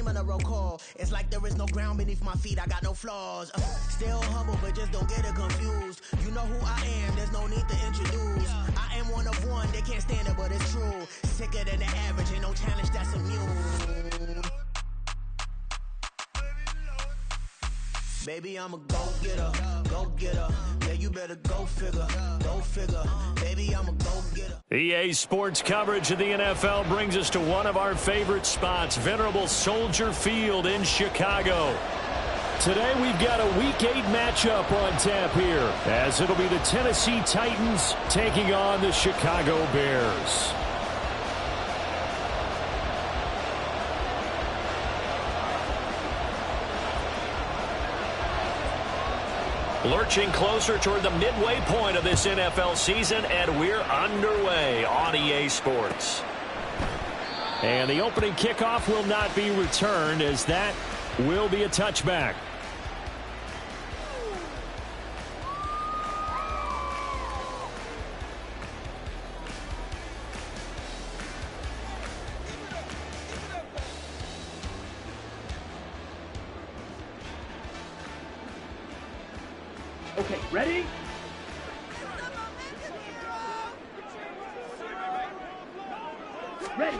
criminal call. It's like there is no ground beneath my feet, I got no flaws. Still humble, but just don't get it confused. You know who I am, there's no need to introduce. I am one of one, they can't stand it, but it's true. Sicker than the average, ain't no challenge that's immune. Baby, I'm a go-getter, go-getter. Yeah, you better go figure, go figure. Baby, I'm a go-getter. EA Sports coverage of the NFL brings us to one of our favorite spots, venerable Soldier Field in Chicago. Today we've got a Week 8 matchup on tap here, as it'll be the Tennessee Titans taking on the Chicago Bears. Lurching closer toward the midway point of this NFL season, and we're underway on EA Sports. And the opening kickoff will not be returned, as that will be a touchback. Okay, ready? Ready.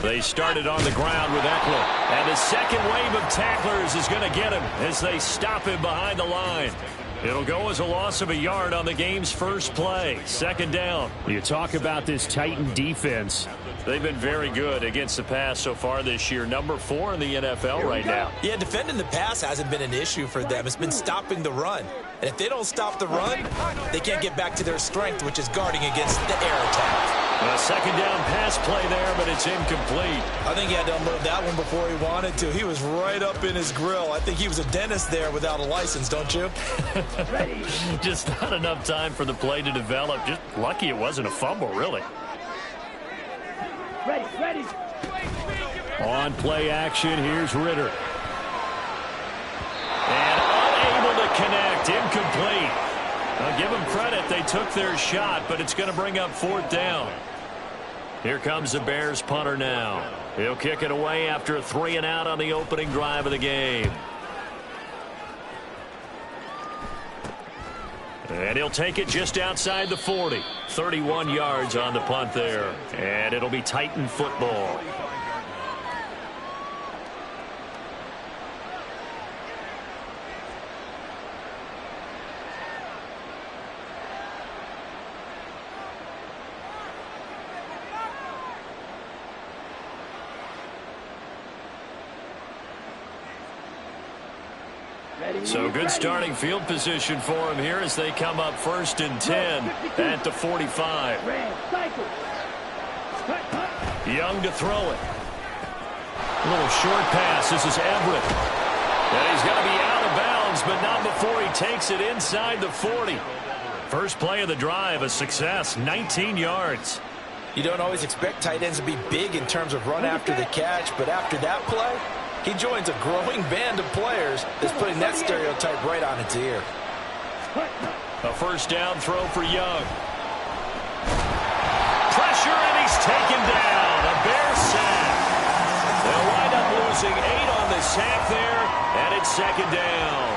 They started on the ground with Eckler, and the second wave of tacklers is going to get him as they stop him behind the line. It'll go as a loss of a yard on the game's first play. Second down. You talk about this Titan defense. They've been very good against the pass so far this year. Number 4 in the NFL right now. Yeah, defending the pass hasn't been an issue for them. It's been stopping the run. And if they don't stop the run, they can't get back to their strength, which is guarding against the air attack. A second down pass play there, but it's incomplete. I think he had to unload that one before he wanted to. He was right up in his grill. I think he was a dentist there without a license, don't you? Just not enough time for the play to develop. Just lucky it wasn't a fumble, really. Ready, ready. On play action, here's Ritter. And unable to connect, incomplete. I'll give them credit, they took their shot, but it's going to bring up 4th down. Here comes the Bears punter now. He'll kick it away after a 3-and-out on the opening drive of the game. And he'll take it just outside the 40. 31 yards on the punt there. And it'll be Titan football. So good starting field position for him here as they come up 1st and 10 at the 45. Young to throw it. A little short pass. This is Everett. And he's going to be out of bounds, but not before he takes it inside the 40. First play of the drive, a success, 19 yards. You don't always expect tight ends to be big in terms of run after the catch, but after that play, he joins a growing band of players that's putting that stereotype right on its ear. A first down throw for Young. Pressure, and he's taken down. A Bears sack. They'll wind up losing 8 on the sack there, and it's 2nd down.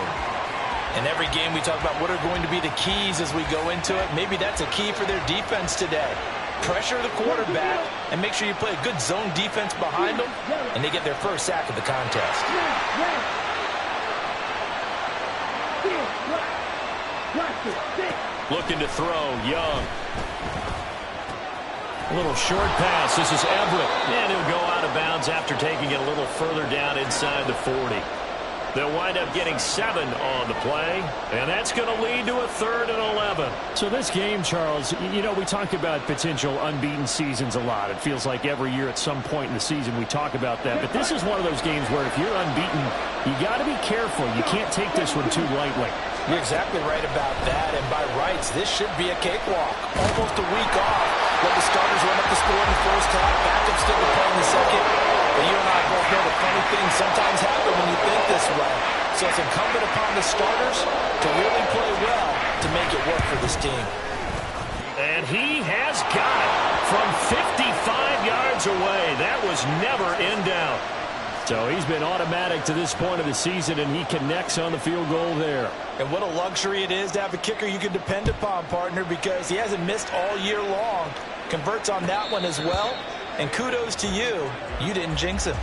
In every game we talk about what are going to be the keys as we go into it. Maybe that's a key for their defense today. Pressure the quarterback and make sure you play a good zone defense behind them, and they get their first sack of the contest. Looking to throw, Young. A little short pass. This is Everett. And he'll go out of bounds after taking it a little further down inside the 40. They'll wind up getting 7 on the play, and that's going to lead to a 3rd and 11. So this game, Charles, you know, we talk about potential unbeaten seasons a lot. It feels like every year at some point in the season we talk about that. But this is one of those games where if you're unbeaten, you got to be careful. You can't take this one too lightly. You're exactly right about that, and by rights, this should be a cakewalk. Almost a week off. Let the starters run up the score in the first half, backups get the play in the second. But you and I both know the funny things sometimes happen when you think this way. So it's incumbent upon the starters to really play well to make it work for this team. And he has got it from 55 yards away. That was never in doubt. So he's been automatic to this point of the season, and he connects on the field goal there. And what a luxury it is to have a kicker you can depend upon, partner, because he hasn't missed all year long. Converts on that one as well. And kudos to you. You didn't jinx him.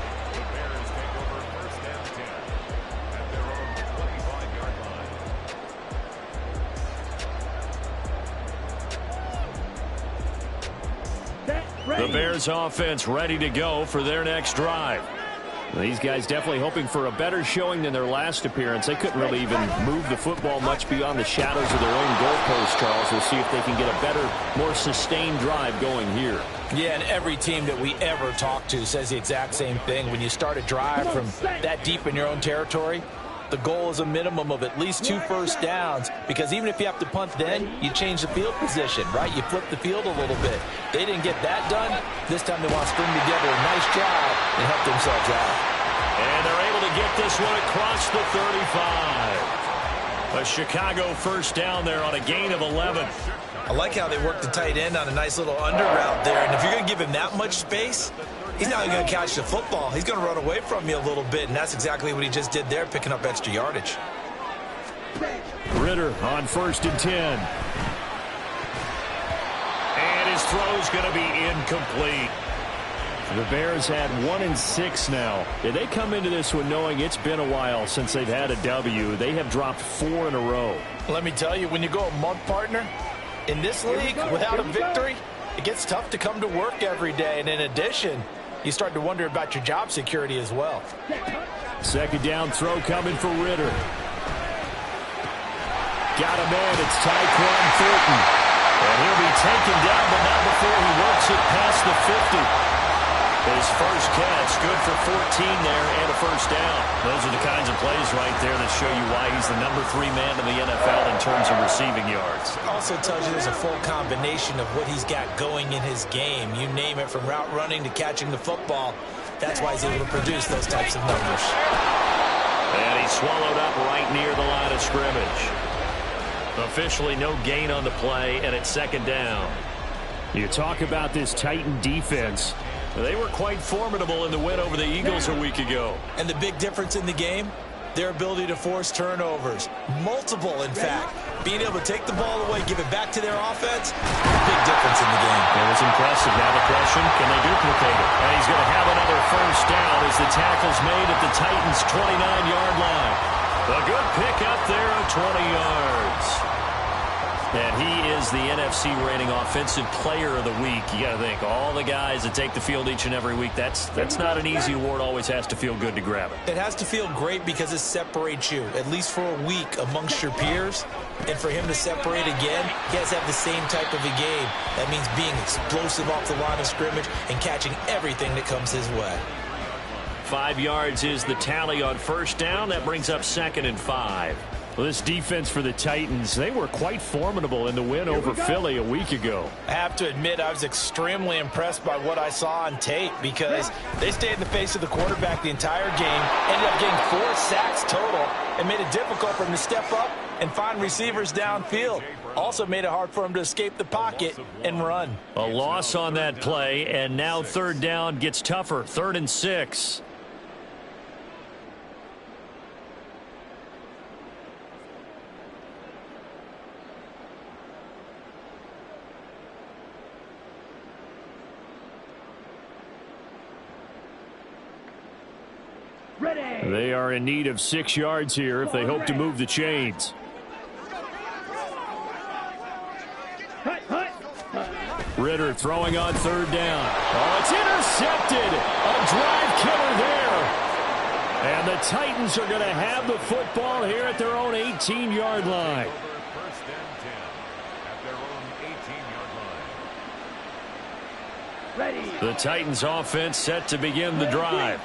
The Bears offense ready to go for their next drive. These guys definitely hoping for a better showing than their last appearance. They couldn't really even move the football much beyond the shadows of their own goalpost, Charles. We'll see if they can get a better, more sustained drive going here. Yeah, and every team that we ever talk to says the exact same thing. When you start a drive from that deep in your own territory, the goal is a minimum of at least 2 first downs, because even if you have to punt then, you change the field position, right? You flip the field a little bit. They didn't get that done. This time they want to string together a nice job and help themselves out. And they're able to get this one across the 35. A Chicago first down there on a gain of 11. I like how they work the tight end on a nice little under route there. And if you're going to give him that much space, he's not going to catch the football. He's going to run away from you a little bit, and that's exactly what he just did there, picking up extra yardage. Ritter on 1st and 10. And his throw's going to be incomplete. The Bears had 1-6 now. They come into this one knowing it's been a while since they've had a W. They have dropped 4 in a row. Let me tell you, when you go a month, partner, in this league, without a victory, it gets tough to come to work every day. And in addition, you start to wonder about your job security as well. 2nd down throw coming for Ritter. Got him in. It's Tyquan Thornton. And he'll be taken down, but not before he works it past the 50. His first catch, good for 14 there and a first down. Those are the kinds of plays right there that show you why he's the number 3 man in the NFL in terms of receiving yards. Also tells you there's a full combination of what he's got going in his game. You name it, from route running to catching the football. That's why he's able to produce those types of numbers. And he's swallowed up right near the line of scrimmage. Officially no gain on the play, and it's 2nd down. You talk about this Titan defense. They were quite formidable in the win over the Eagles a week ago. And the big difference in the game, their ability to force turnovers. Multiple, in fact. Being able to take the ball away, give it back to their offense, big difference in the game. It was impressive. Now the question, can they duplicate it? And he's going to have another first down as the tackle's made at the Titans' 29-yard line. A good pickup there of 20 yards. And he is the NFC reigning offensive player of the week. You got to think, all the guys that take the field each and every week, that's not an easy award. Always has to feel good to grab it. It has to feel great because it separates you, at least for a week, amongst your peers. And for him to separate again, he has to have the same type of a game. That means being explosive off the line of scrimmage and catching everything that comes his way. 5 yards is the tally on first down. That brings up 2nd and 5. Well, this defense for the Titans, they were quite formidable in the win over Philly a week ago. I have to admit, I was extremely impressed by what I saw on tape, because they stayed in the face of the quarterback the entire game, ended up getting 4 sacks total, and made it difficult for him to step up and find receivers downfield. Also made it hard for him to escape the pocket and run. A loss on that play, and now 3rd down gets tougher. 3rd and 6. They are in need of 6 yards here if they hope to move the chains. Ritter throwing on 3rd down. Oh, it's intercepted. A drive killer there. And the Titans are going to have the football here at their own 18-yard line. The Titans offense set to begin the drive.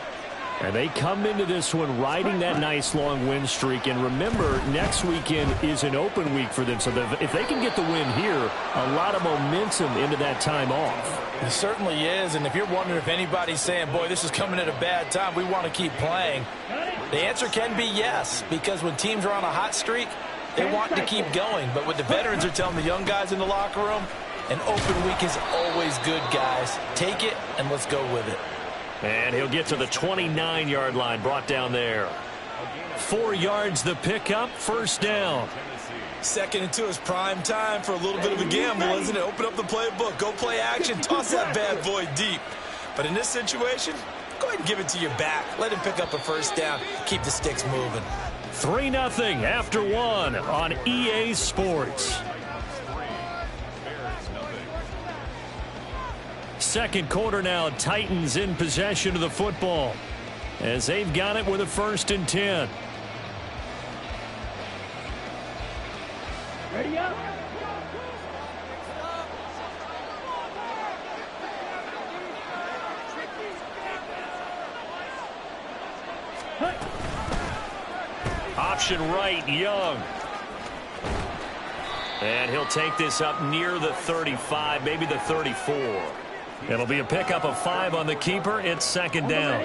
And they come into this one riding that nice long win streak. And remember, next weekend is an open week for them. So if they can get the win here, a lot of momentum into that time off. It certainly is. And if you're wondering if anybody's saying, boy, this is coming at a bad time, we want to keep playing, the answer can be yes. Because when teams are on a hot streak, they want to keep going. But what the veterans are telling the young guys in the locker room, an open week is always good, guys. Take it and let's go with it. And he'll get to the 29-yard line, brought down there. 4 yards the pickup, first down. 2nd and 2 is prime time for a little bit of a gamble, isn't it? Open up the playbook, go play action, toss that bad boy deep. But in this situation, go ahead and give it to your back. Let him pick up a first down. Keep the sticks moving. 3-0 after 1 on EA Sports. Second quarter now, Titans in possession of the football as they've got it with a 1st and 10. Ready up. Option right, Young. And he'll take this up near the 35, maybe the 34. It'll be a pickup of 5 on the keeper. It's 2nd down.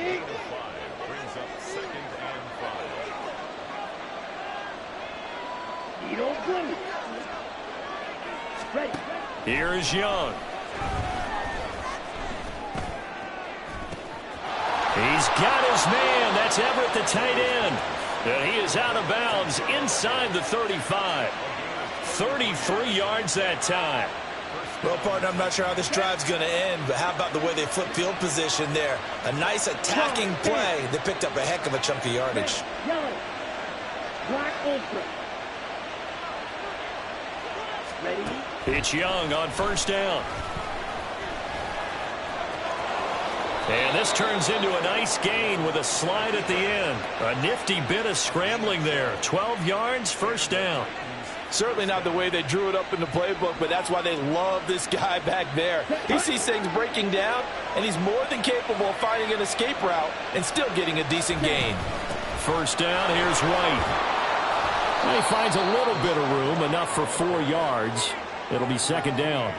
You don't play. Ready. Here's Young. He's got his man. That's Everett, the tight end. And he is out of bounds inside the 35. 33 yards that time. Well, partner, I'm not sure how this drive's going to end, but how about the way they flip field position there? A nice attacking play. They picked up a heck of a chunk of yardage. Yellow. Black ultra. Ready. It's Young on 1st down. And this turns into a nice gain with a slide at the end. A nifty bit of scrambling there. 12 yards, 1st down. Certainly not the way they drew it up in the playbook, but that's why they love this guy back there. He sees things breaking down, and he's more than capable of finding an escape route and still getting a decent gain. 1st down, here's White. And he finds a little bit of room, enough for 4 yards. It'll be 2nd down.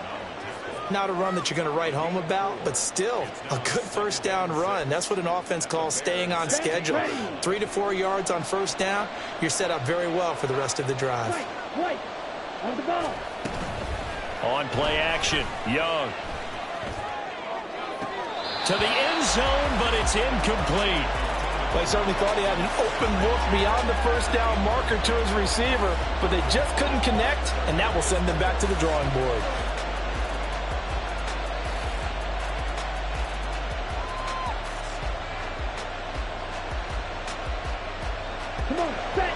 Not a run that you're going to write home about, but still a good 1st down run. That's what an offense calls staying on schedule. 3 to 4 yards on 1st down. You're set up very well for the rest of the drive. White. On the ball. On play action, Young. To the end zone, but it's incomplete. Well, he certainly thought he had an open look beyond the 1st down marker to his receiver, but they just couldn't connect, and that will send them back to the drawing board.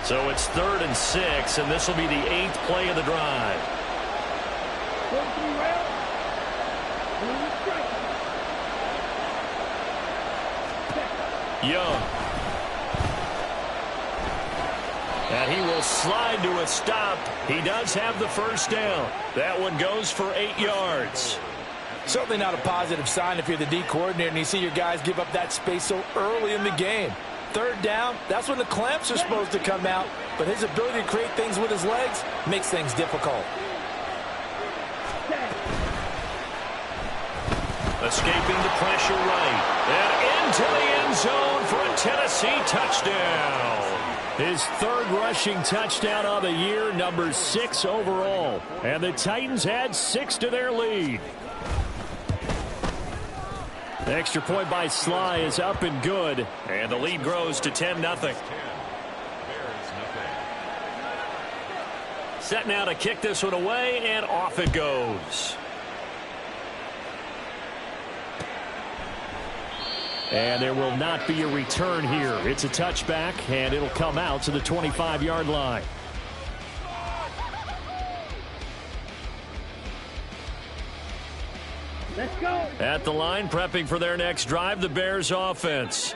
So it's 3rd and 6, and this will be the 8th play of the drive. Young. And he will slide to a stop. He does have the 1st down. That one goes for 8 yards. Certainly not a positive sign if you're the D coordinator and you see your guys give up that space so early in the game. 3rd down, that's when the clamps are supposed to come out, but his ability to create things with his legs makes things difficult. Escaping the pressure right. And into the end zone for a Tennessee touchdown. His 3rd rushing touchdown of the year, number 6 overall. And the Titans add 6 to their lead. The extra point by Sly is up and good. And the lead grows to 10-0. Set now to kick this one away, and off it goes. And there will not be a return here. It's a touchback, and it'll come out to the 25-yard line. Let's go. At the line, prepping for their next drive, the Bears offense.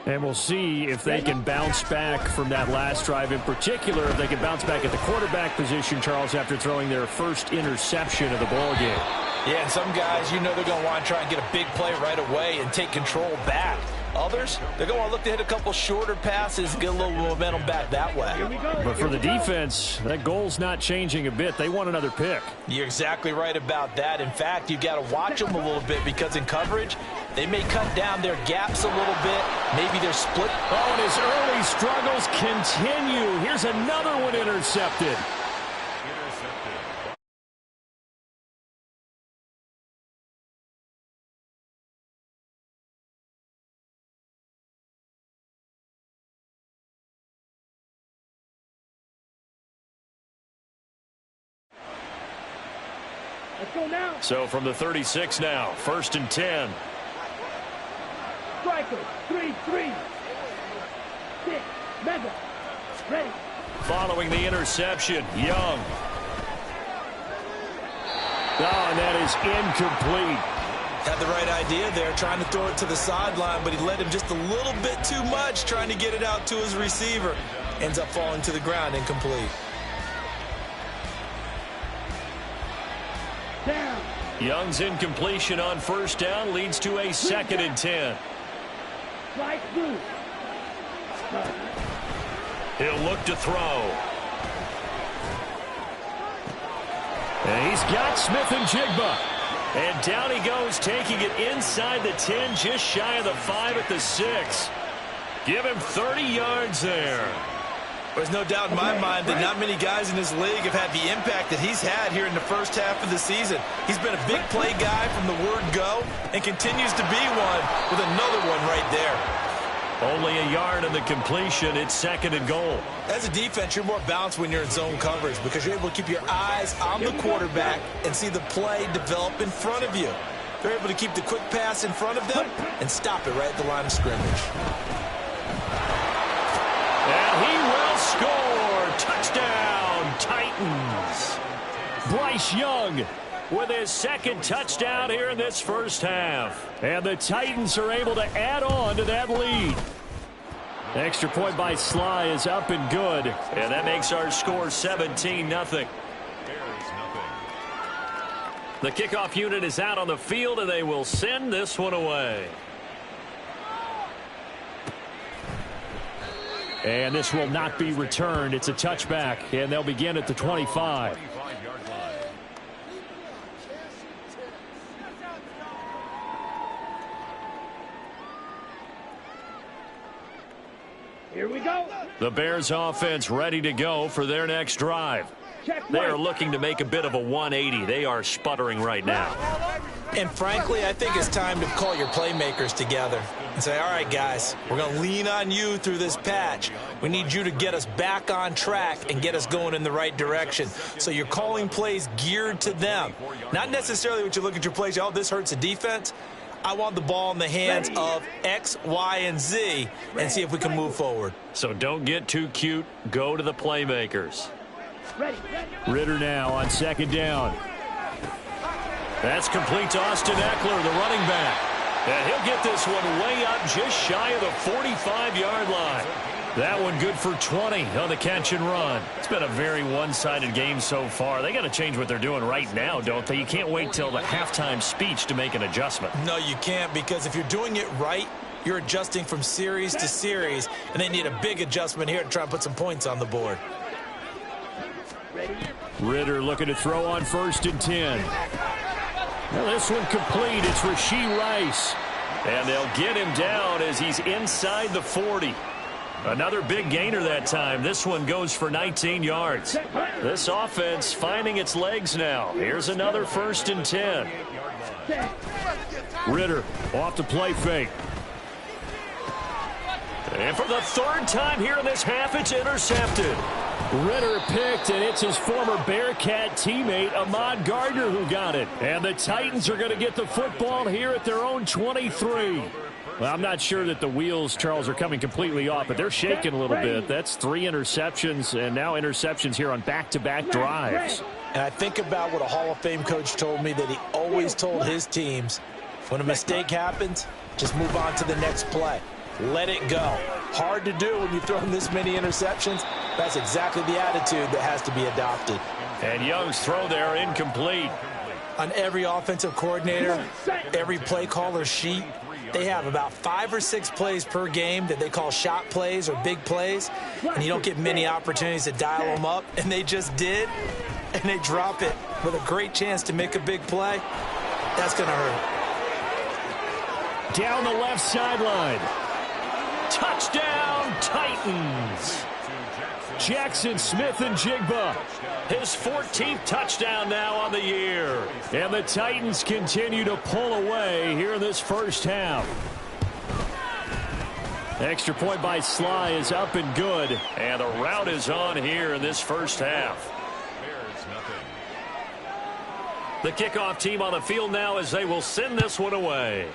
And we'll see if they can bounce back from that last drive. In particular, if they can bounce back at the quarterback position, Charles, after throwing their first interception of the ballgame. Yeah, and some guys, you know they're going to want to try and get a big play right away and take control back. Others, they're going to want to look to hit a couple shorter passes, get a little momentum back that way. But for the defense, that goal's not changing a bit. They want another pick. You're exactly right about that. In fact, you've got to watch them a little bit because in coverage, they may cut down their gaps a little bit. Maybe they're split. Oh, and his early struggles continue. Here's another one intercepted. Let's go now. So from the 36 now, 1st and 10. Striker, 3-3. 6, mega. Ready. Following the interception, Young. Oh, and that is incomplete. Had the right idea there, trying to throw it to the sideline, but he led him just a little bit too much, trying to get it out to his receiver. Ends up falling to the ground, incomplete. Down. Young's incompletion on 1st down leads to a 2nd and 10. Strike through. He'll look to throw. And he's got Smith and Jigba. And down he goes, taking it inside the 10, just shy of the 5 at the 6. Give him 30 yards there. There's no doubt in my mind that not many guys in this league have had the impact that he's had here in the first half of the season. He's been a big play guy from the word go and continues to be one with another one right there. Only a yard in the completion. It's 2nd and goal. As a defense, you're more balanced when you're in zone coverage because you're able to keep your eyes on the quarterback and see the play develop in front of you. They're able to keep the quick pass in front of them and stop it right at the line of scrimmage. And he will score. Touchdown, Titans. Bryce Young with his 2nd touchdown here in this first half. And the Titans are able to add on to that lead. Extra point by Sly is up and good. And that makes our score 17-0. The kickoff unit is out on the field, and they will send this one away. And this will not be returned. It's a touchback, and they'll begin at the 25. Here we go. The Bears offense ready to go for their next drive. They are looking to make a bit of a 180. They are sputtering right now. And frankly, I think it's time to call your playmakers together and say, all right, guys, we're going to lean on you through this patch. We need you to get us back on track and get us going in the right direction. So you're calling plays geared to them. Not necessarily what you look at your plays, oh, this hurts the defense. I want the ball in the hands of X, Y, and Z and see if we can move forward. So don't get too cute. Go to the playmakers. Ritter now on 2nd down. That's complete to Austin Eckler, the running back. And he'll get this one way up just shy of the 45-yard line. That one good for 20 on the catch and run. It's been a very one-sided game so far. They got to change what they're doing right now, don't they? You can't wait till the halftime speech to make an adjustment. No, you can't, because if you're doing it right, you're adjusting from series to series, and they need a big adjustment here to try and put some points on the board. Ritter looking to throw on 1st and 10. Well, this one complete. It's Rashee Rice. And they'll get him down as he's inside the 40. Another big gainer that time. This one goes for 19 yards. This offense finding its legs now. Here's another 1st and 10. Ritter off the play fake. And for the 3rd time here in this half, it's intercepted. Ritter picked, and it's his former Bearcat teammate, Ahmad Gardner, who got it. And the Titans are going to get the football here at their own 23. Well, I'm not sure that the wheels, Charles, are coming completely off, but they're shaking a little bit. That's 3 interceptions, and now interceptions here on back-to-back drives. And I think about what a Hall of Fame coach told me that he always told his teams, when a mistake happens, just move on to the next play. Let it go. Hard to do when you've thrown this many interceptions. That's exactly the attitude that has to be adopted. And Young's throw there incomplete. On every offensive coordinator, every play caller sheet, they have about 5 or 6 plays per game that they call shot plays or big plays, and you don't get many opportunities to dial them up, and they just did, and they drop it with a great chance to make a big play. That's going to hurt. Down the left sideline. Touchdown, Titans. Jackson Smith and Jigba. His 14th touchdown now on the year. And the Titans continue to pull away here in this first half. Extra point by Sly is up and good. And the route is on here in this first half. The kickoff team on the field now as they will send this one away.